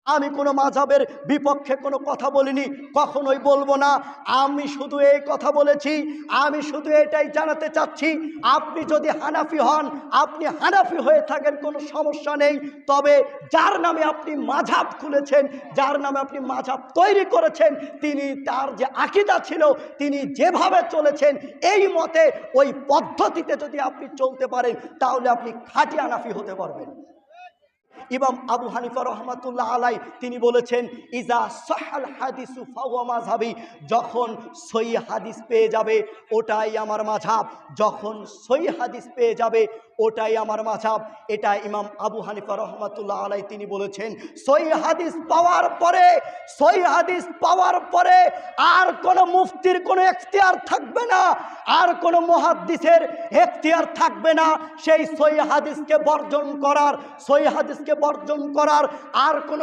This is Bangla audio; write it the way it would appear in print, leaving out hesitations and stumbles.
আমি কোনো মাযহাবের বিপক্ষে কোনো কথা বলিনি, কখনোই বলবো না। আমি শুধু এই কথা বলেছি, আমি শুধু এটাই জানাতে চাচ্ছি, আপনি যদি হানাফি হন, আপনি হানাফি হয়ে থাকেন, কোনো সমস্যা নেই। তবে যার নামে আপনি মাযহাব খুলেছেন, যার নামে আপনি মাযহাব তৈরি করেছেন, তিনি তার যে আকীদা ছিল, তিনি যেভাবে চলেছেন, এই মতে ওই পদ্ধতিতে যদি আপনি চলতে পারেন, তাহলে আপনি খাঁটি হানাফি হতে পারবেন। ইমাম আবু হানিফা রহমাতুল্লাহ আলাই তিনি বলেছেন, ইজা সাহাল হাদিসু ফাহুয়া মাযহাবি, যখন সহিহ হাদিস পেয়ে যাবে ওটাই আমার মাযহাব, যখন সহিহ হাদিস পেয়ে যাবে ওটাই আমার মাযহাব। এটা ইমাম আবু হানিফা রহমাতুল্লাহ আলাই তিনি বলেছেন। সহিহ হাদিস পাওয়ার পরে, সহিহ হাদিস পাওয়ার পরে আর কোনো মুফতির কোনো এখতিয়ার থাকবে না, আর কোনো মুহাদ্দিসের এখতিয়ার থাকবে না সেই সহিহ হাদিসকে বর্জন করার, সহিহ হাদিসকে বর্জন করার আর কোনো